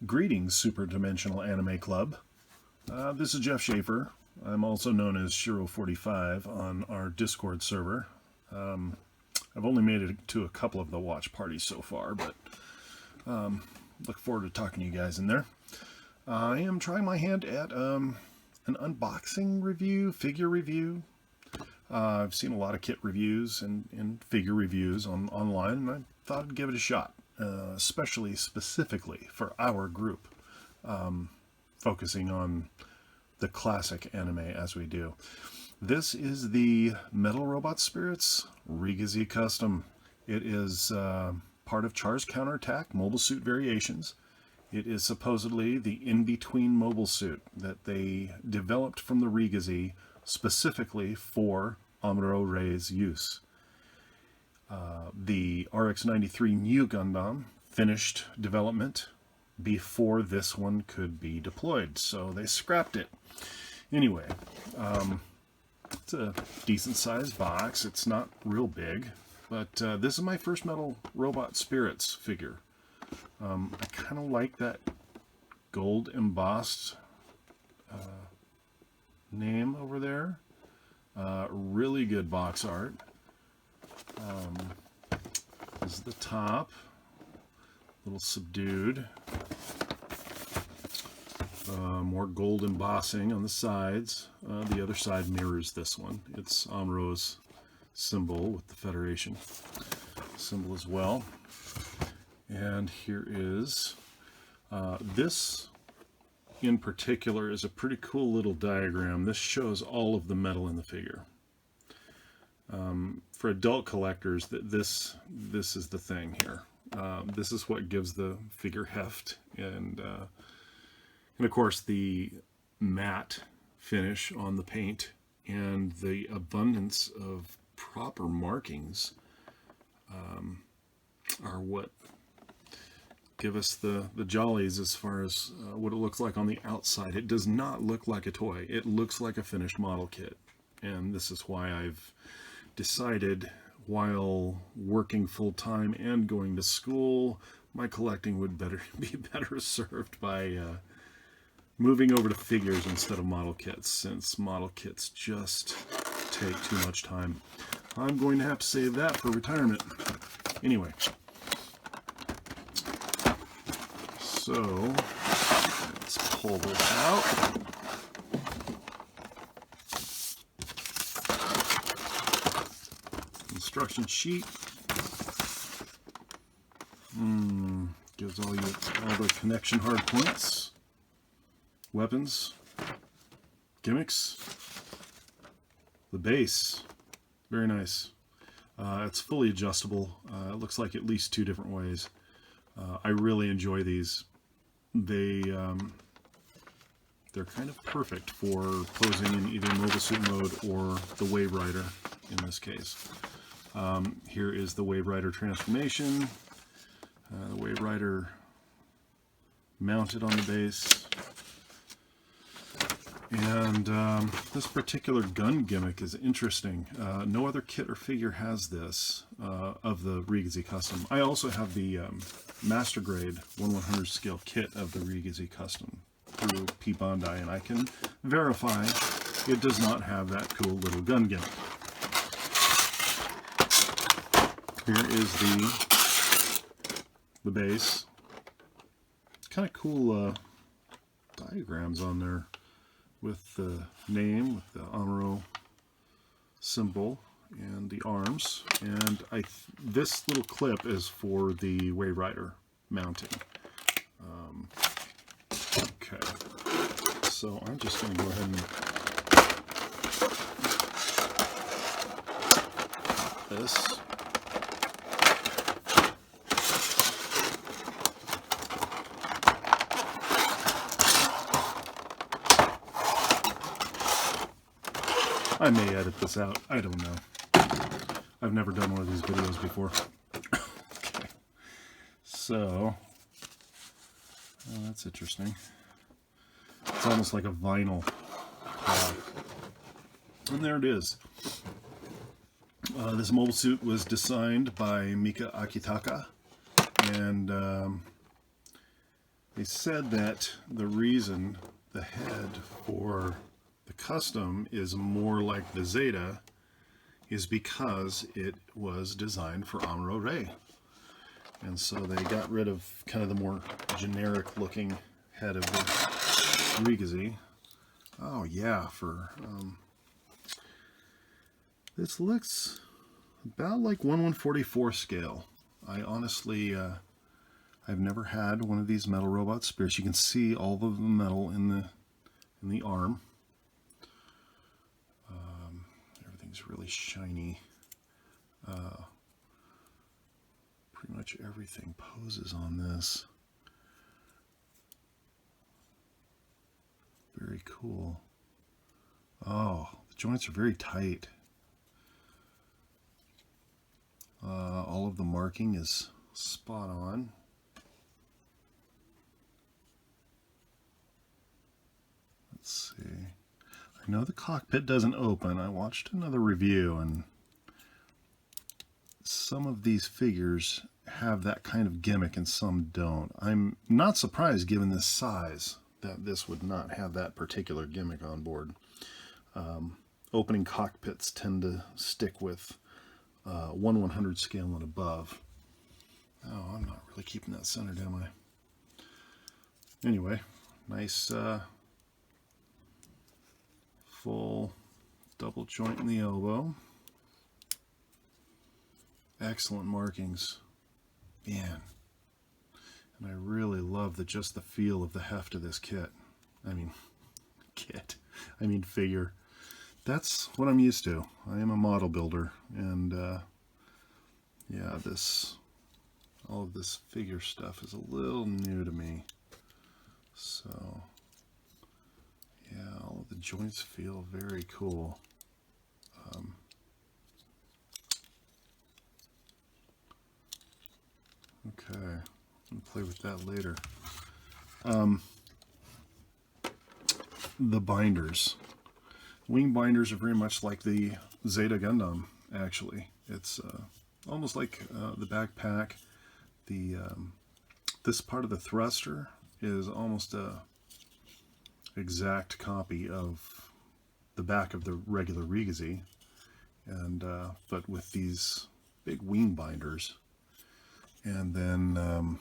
Greetings, Super Dimensional Anime Club. This is Jeff Schaefer. I'm also known as Shiro45 on our Discord server. I've only made it to a couple of the watch parties so far, but look forward to talking to you guys in there. I am trying my hand at an unboxing review, figure review. I've seen a lot of kit reviews and figure reviews online, and I thought I'd give it a shot. Specifically for our group, focusing on the classic anime as we do. This is the Metal Robot Spirits RGZ Custom. It is part of Char's Counterattack Mobile Suit Variations. It is supposedly the in-between mobile suit that they developed from the RGZ specifically for Amuro Rei's use. The RX-93 New Gundam finished development before this one could be deployed, so they scrapped it. Anyway, it's a decent sized box. It's not real big, but this is my first Metal Robot Spirits figure. I kind of like that gold embossed name over there. Really good box art. This is the top, a little subdued. More gold embossing on the sides. The other side mirrors this one. It's Amuro's symbol with the Federation symbol as well. And here is, this in particular is a pretty cool little diagram. This shows all of the metal in the figure. For adult collectors, this is the thing here. This is what gives the figure heft, and of course the matte finish on the paint and the abundance of proper markings are what give us the jollies as far as what it looks like on the outside. It does not look like a toy. It looks like a finished model kit, and this is why I've decided, while working full-time and going to school, my collecting would be better served by moving over to figures instead of model kits, since model kits just take too much time. I'm going to have to save that for retirement. Anyway, so let's pull this out. Instruction sheet. Gives all the connection hard points, weapons, gimmicks, the base. Very nice. It's fully adjustable. It looks like at least two different ways. I really enjoy these. They're kind of perfect for posing in either mobile suit mode or the Wave Rider in this case. Here is the Wave Rider transformation. The Wave Rider mounted on the base. And this particular gun gimmick is interesting. No other kit or figure has this of the RGZ Custom. I also have the Master Grade 1/100 scale kit of the RGZ Custom through Bandai, and I can verify it does not have that cool little gun gimmick. Here is the base. Kind of cool diagrams on there with the name, with the Amuro symbol, and the arms. And this little clip is for the Wave Rider mounting. Okay, so I'm just going to go ahead and pop this. I may edit this out. I don't know. I've never done one of these videos before. Okay. So, that's interesting. It's almost like a vinyl cloth. And there it is. This mobile suit was designed by Mika Akitaka, and They said that the reason the head for the custom is more like the Zeta is because it was designed for Amuro Ray. And so they got rid of kind of the more generic looking head of the RGZ. Oh yeah, for this looks about like 1/144 scale. I honestly, I've never had one of these metal robot spirits. You can see all of the metal in the arm. Everything's really shiny. Pretty much everything poses on this. Very cool. Oh, the joints are very tight. All of the marking is spot on. Let's see. I know the cockpit doesn't open. I watched another review, and some of these figures have that kind of gimmick and some don't. I'm not surprised, given this size, that this would not have that particular gimmick on board. Opening cockpits tend to stick with 1/100 scale and above. Oh, I'm not really keeping that centered, am I? Anyway, nice full double joint in the elbow. Excellent markings. Man. And I really love just the feel of the heft of this kit. I mean, figure. That's what I'm used to. I am a model builder, and yeah, all of this figure stuff is a little new to me. So yeah, all of the joints feel very cool. Okay, I'll play with that later. The binders. Wing binders are very much like the Zeta Gundam, actually. It's almost like the backpack. This part of the thruster is almost a exact copy of the back of the regular RGZ, and but with these big wing binders. And then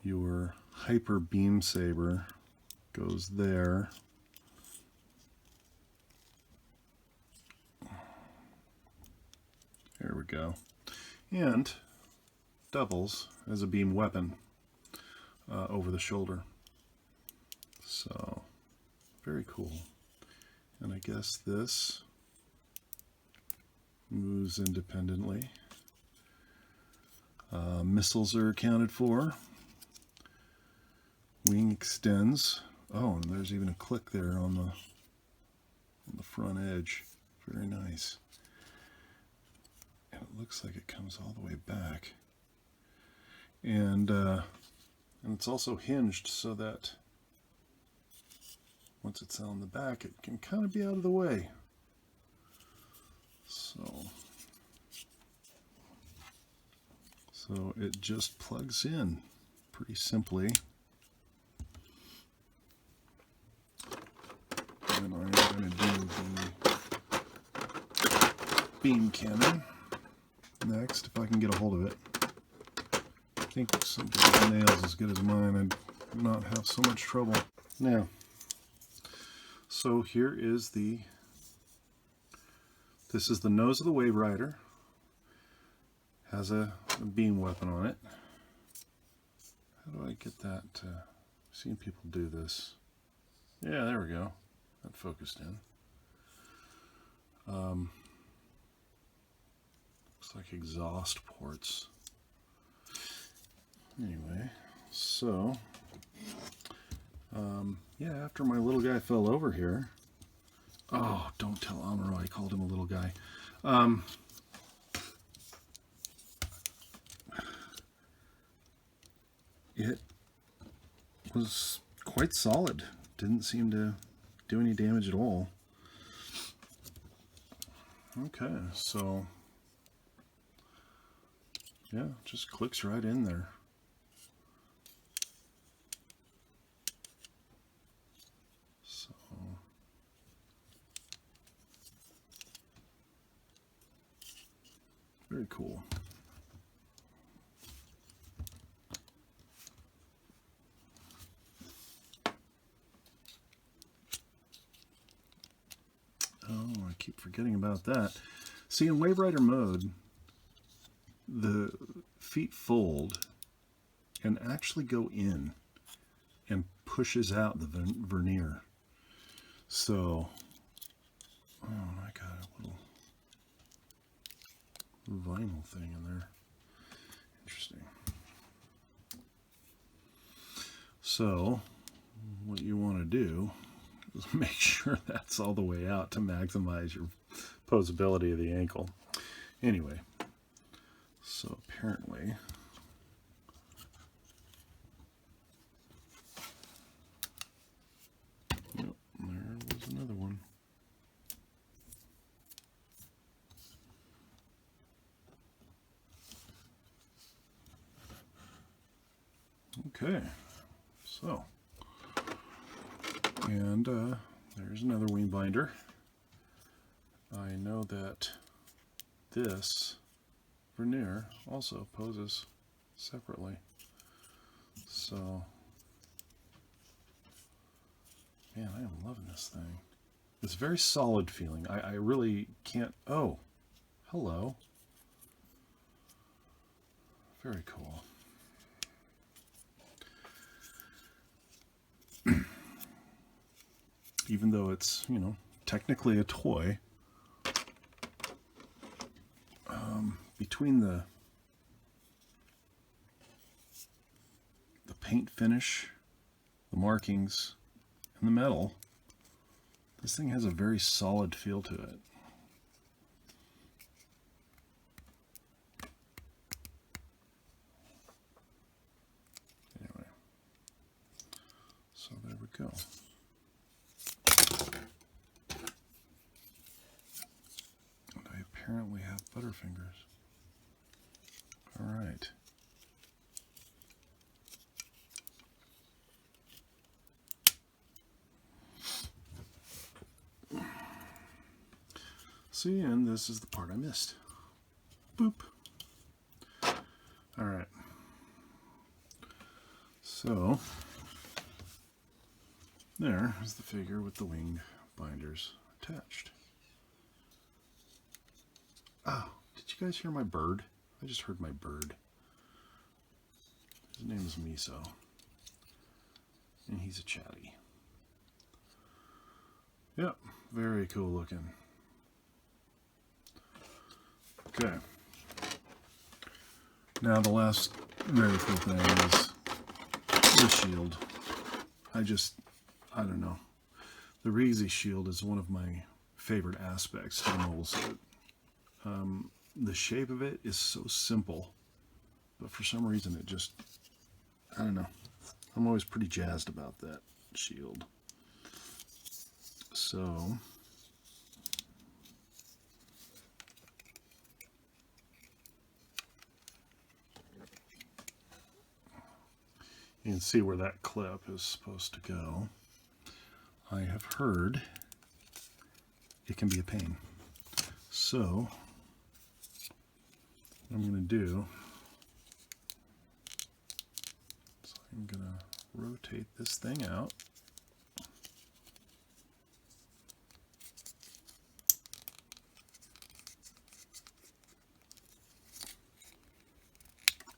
your hyper beam saber goes there. There we go. And doubles as a beam weapon over the shoulder. So, very cool. And I guess this moves independently. Missiles are accounted for. Wing extends. Oh, and there's even a click there on the front edge. Very nice. And it looks like it comes all the way back. And it's also hinged so that once it's on the back, it can kind of be out of the way. So it just plugs in pretty simply. And I'm going to do the beam cannon next, if I can get a hold of it. I think somebody's nails as good as mine, I'd not have so much trouble. Now, so here is this is the nose of the Wave Rider. Has a beam weapon on it. How do I get that? I've seen people do this. Yeah, there we go. That focused in. Looks like exhaust ports. Anyway, so yeah, after my little guy fell over here. Oh, don't tell Amuro I called him a little guy. It was quite solid. Didn't seem to do any damage at all. Okay, so yeah, just clicks right in there. cool. Oh, I keep forgetting about that. See, in Wave Rider mode, the feet fold and actually go in and pushes out the veneer. So, oh, I got a little vinyl thing in there. Interesting. So, what you want to do is make sure that's all the way out to maximize your posability of the ankle. Anyway, so apparently there was another one. Okay, so, and there's another wing binder. I know that this veneer also poses separately. So, man, I am loving this thing. It's very solid feeling. I really can't, oh, hello. Very cool. Even though it's, you know, technically a toy, between the paint finish, the markings, and the metal, this thing has a very solid feel to it. Anyway, so there we go. And I apparently have Butterfingers. All right. See, and this is the part I missed. Boop. All right. So, there is the figure with the wing binders attached. Oh, did you guys hear my bird? I just heard my bird. His name is Miso. And he's a chatty. Yep, very cool looking. Okay. Now the last very cool thing is the shield. I don't know. The RGZ shield is one of my favorite aspects to the mobile suit. The shape of it is so simple, but for some reason it just, I don't know. I'm always pretty jazzed about that shield. So, you can see where that clip is supposed to go. I have heard it can be a pain. So, what I'm going to do is I'm going to rotate this thing out.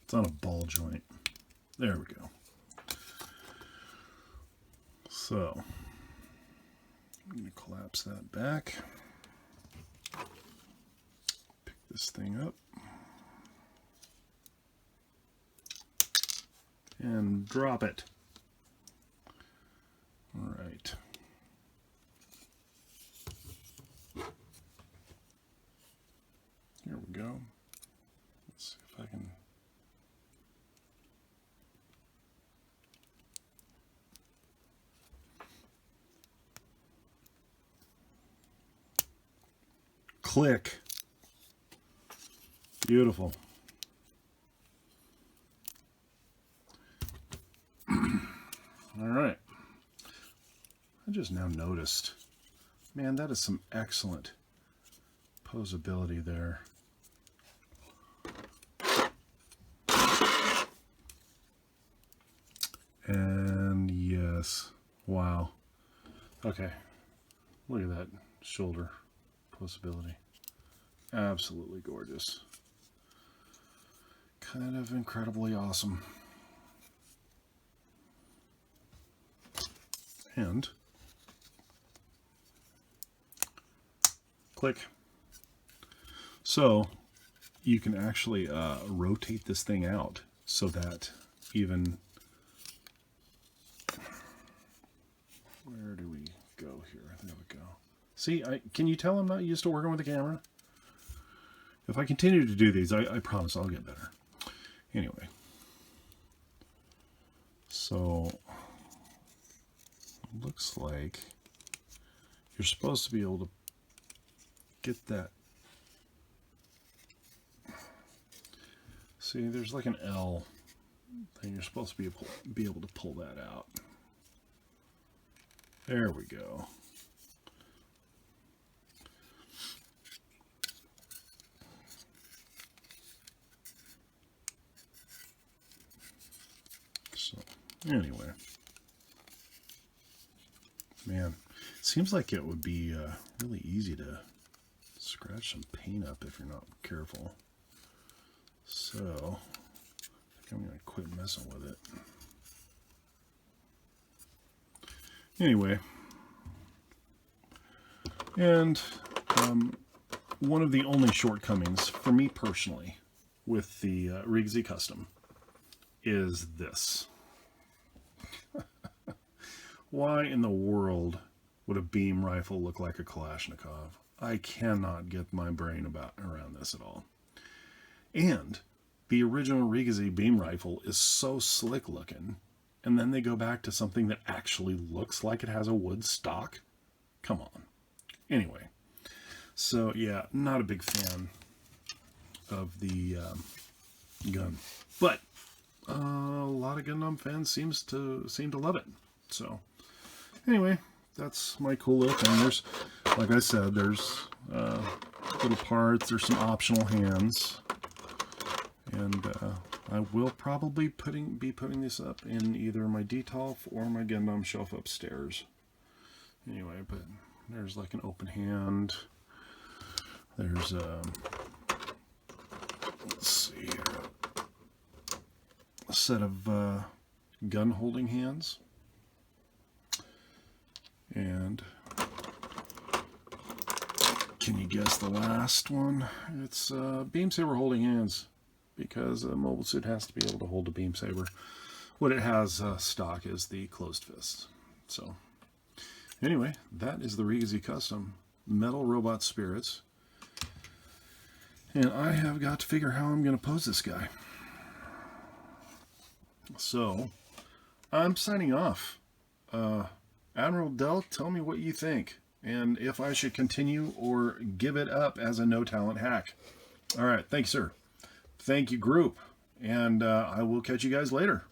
It's on a ball joint. There we go. So, I'm going to collapse that back. Pick this thing up. And drop it. All right. Here we go. Let's see if I can. Click. Beautiful. All right. I just now noticed, man, that is some excellent posability there. this. Wow. Okay. Look at that shoulder possibility. Absolutely gorgeous. Kind of incredibly awesome. And click. So you can actually rotate this thing out so that even, where do we go here? There we go. See, can you tell I'm not used to working with the camera? If I continue to do these, I promise I'll get better. Anyway, so it looks like you're supposed to be able to get that. See, there's like an L thing. You're supposed to be able to pull that out. There we go. So, anyway. Man, it seems like it would be really easy to scratch some paint up if you're not careful. So, I think I'm going to quit messing with it. Anyway, and one of the only shortcomings for me personally with the RGZ Custom is this. Why in the world would a beam rifle look like a Kalashnikov? I cannot get my brain around this at all. And the original RGZ beam rifle is so slick looking, and then they go back to something that actually looks like it has a wood stock. Come on. Anyway, so yeah, not a big fan of the gun, but a lot of Gundam fans seem to love it. So anyway, that's my cool little thing. There's, like I said, there's little parts. There's some optional hands, and I will probably be putting this up in either my Detolf or my Gundam shelf upstairs. Anyway, but there's like an open hand. There's let's see here, a set of gun holding hands, and can you guess the last one? It's beam saber holding hands, because a mobile suit has to be able to hold a beam saber. What it has stock is the closed fist. So anyway, that is the RGZ Custom Metal Robot Spirits. And I have got to figure how I'm going to pose this guy. So, I'm signing off. Admiral Del, tell me what you think, and if I should continue or give it up as a no-talent hack. All right, thank you, sir. Thank you, group, and I will catch you guys later.